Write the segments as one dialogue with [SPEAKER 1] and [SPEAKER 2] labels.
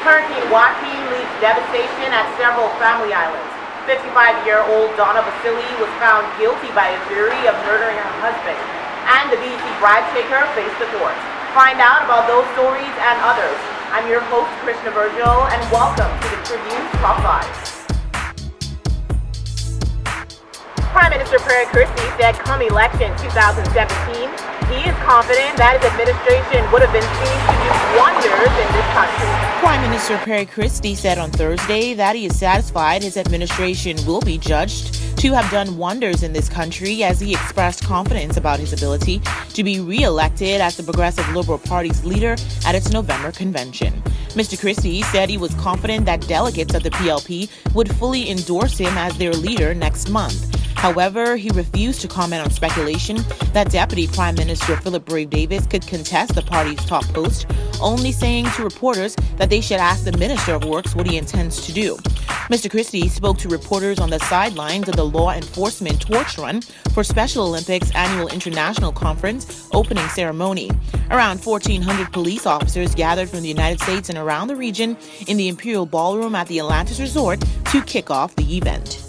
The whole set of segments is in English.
[SPEAKER 1] Hurricane Joaquin leaves devastation at several family islands. 55-year-old Donna Basili was found guilty by a jury of murdering her husband, and the BC bribe taker faced the courts. Find out about those stories and others. I'm your host, Krishna Virgil, and welcome to the Tribune's Top 5. Prime Minister Pierre Christie said come election 2017, he is confident that his administration would have been seen to do wonders in this country.
[SPEAKER 2] Prime Minister Pierre Christie said on Thursday that he is satisfied his administration will be judged to have done wonders in this country, as he expressed confidence about his ability to be re-elected as the Progressive Liberal Party's leader at its November convention. Mr. Christie said he was confident that delegates of the PLP would fully endorse him as their leader next month. However, he refused to comment on speculation that Deputy Prime Minister Philip Brave Davis could contest the party's top post, only saying to reporters that they should ask the Minister of Works what he intends to do. Mr. Christie spoke to reporters on the sidelines of the law enforcement torch run for Special Olympics Annual International Conference opening ceremony. Around 1,400 police officers gathered from the United States and around the region in the Imperial Ballroom at the Atlantis Resort to kick off the event.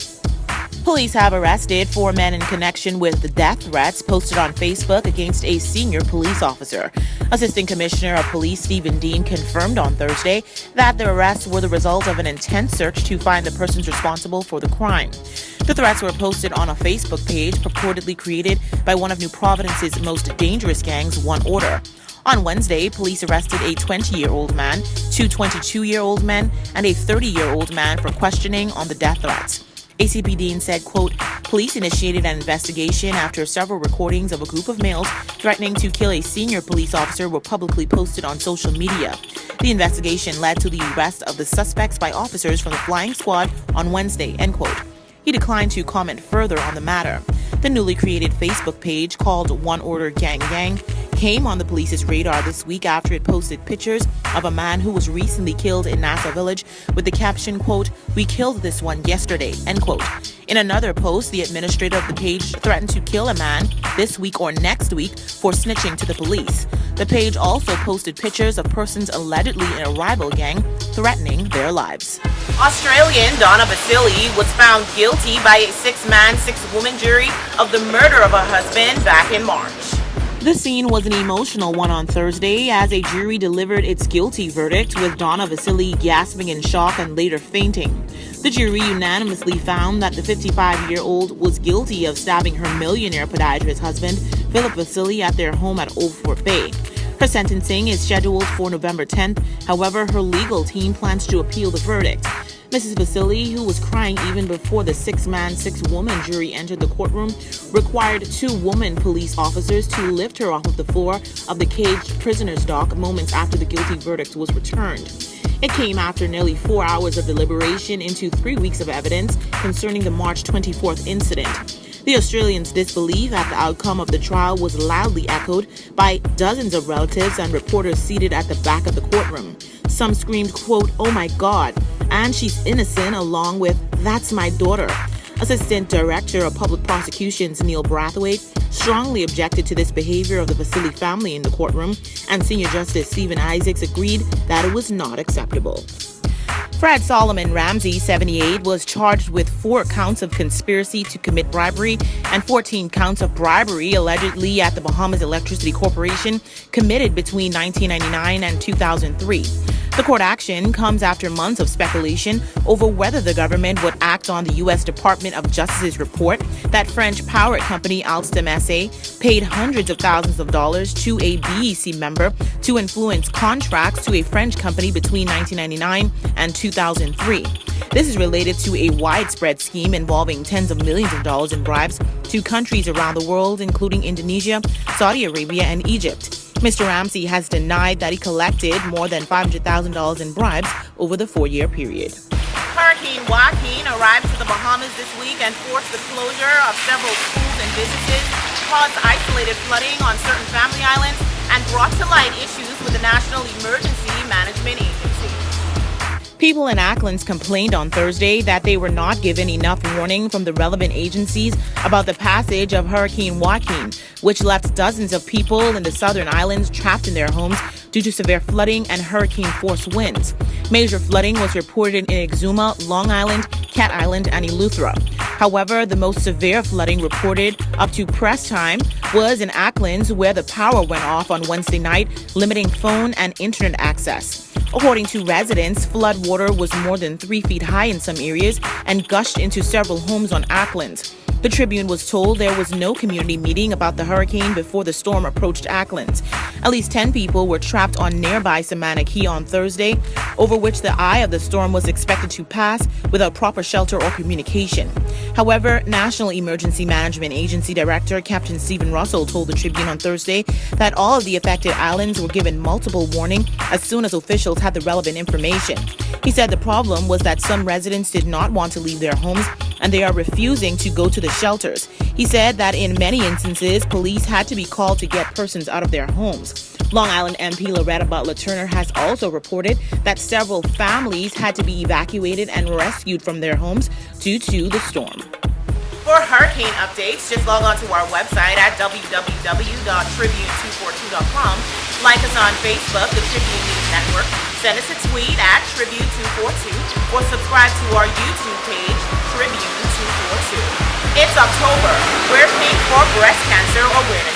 [SPEAKER 2] Police have arrested 4 men in connection with the death threats posted on Facebook against a senior police officer. Assistant Commissioner of Police Stephen Dean confirmed on Thursday that the arrests were the result of an intense search to find the persons responsible for the crime. The threats were posted on a Facebook page purportedly created by one of New Providence's most dangerous gangs, One Order. On Wednesday, police arrested a 20-year-old man, 2 22-year-old men, and a 30-year-old man for questioning on the death threats. ACP Dean said, quote, police initiated an investigation after several recordings of a group of males threatening to kill a senior police officer were publicly posted on social media. The investigation led to the arrest of the suspects by officers from the flying squad on Wednesday, end quote. He declined to comment further on the matter. The newly created Facebook page called One Order Gang Gang came on the police's radar this week after it posted pictures of a man who was recently killed in Nassau Village with the caption, quote, we killed this one yesterday, end quote. In another post, the administrator of the page threatened to kill a man this week or next week for snitching to the police. The page also posted pictures of persons allegedly in a rival gang threatening their lives.
[SPEAKER 1] Australian Donna Basili was found guilty by a 6-man, 6-woman jury of the murder of her husband back in March.
[SPEAKER 2] The scene was an emotional one on Thursday as a jury delivered its guilty verdict, with Donna Basili gasping in shock and later fainting. The jury unanimously found that the 55-year-old was guilty of stabbing her millionaire podiatrist husband, Philip Basili, at their home at Old Fort Bay. Her sentencing is scheduled for November 10th. However, her legal team plans to appeal the verdict. Mrs. Basili, who was crying even before the 6-man, 6-woman jury entered the courtroom, required 2 woman police officers to lift her off of the floor of the caged prisoner's dock moments after the guilty verdict was returned. It came after nearly 4 hours of deliberation into 3 weeks of evidence concerning the March 24th incident. The Australians' disbelief at the outcome of the trial was loudly echoed by dozens of relatives and reporters seated at the back of the courtroom. Some screamed, quote, oh my God, and she's innocent, along with, that's my daughter. Assistant Director of Public Prosecutions Neil Brathwaite strongly objected to this behavior of the Basili family in the courtroom, and Senior Justice Stephen Isaacs agreed that it was not acceptable. Fred Solomon Ramsey, 78, was charged with 4 counts of conspiracy to commit bribery and 14 counts of bribery allegedly at the Bahamas Electricity Corporation committed between 1999 and 2003. The court action comes after months of speculation over whether the government would act on the U.S. Department of Justice's report that French power company Alstom SA paid hundreds of thousands of dollars to a BEC member to influence contracts to a French company between 1999 and 2003. This is related to a widespread scheme involving tens of millions of dollars in bribes to countries around the world, including Indonesia, Saudi Arabia, and Egypt. Mr. Ramsey has denied that he collected more than $500,000 in bribes over the 4-year period.
[SPEAKER 1] Hurricane Joaquin arrived to the Bahamas this week and forced the closure of several schools and businesses, caused isolated flooding on certain family islands, and brought to light issues with the National Emergency Management Agency.
[SPEAKER 2] People in Acklands complained on Thursday that they were not given enough warning from the relevant agencies about the passage of Hurricane Joaquin, which left dozens of people in the southern islands trapped in their homes due to severe flooding and hurricane-force winds. Major flooding was reported in Exuma, Long Island, Cat Island, and Eleuthera. However, the most severe flooding reported up to press time was in Acklands, where the power went off on Wednesday night, limiting phone and internet access. According to residents, flood water was more than 3 feet high in some areas and gushed into several homes on Acklands. The Tribune was told there was no community meeting about the hurricane before the storm approached Acklands. At least 10 people were trapped on nearby Savannah Key on Thursday, over which the eye of the storm was expected to pass without proper shelter or communication. However, National Emergency Management Agency Director Captain Stephen Russell told the Tribune on Thursday that all of the affected islands were given multiple warning as soon as officials had the relevant information. He said the problem was that some residents did not want to leave their homes and they are refusing to go to the shelters. He said that in many instances, police had to be called to get persons out of their homes. Long Island MP Loretta Butler Turner has also reported that several families had to be evacuated and rescued from their homes due to the storm.
[SPEAKER 1] For hurricane updates, just log on to our website at www.tribune242.com. Like us on Facebook, the Tribune News Network. Send us a tweet at Tribune242 or subscribe to our YouTube page, Tribune242. It's October. We're paying for breast cancer awareness.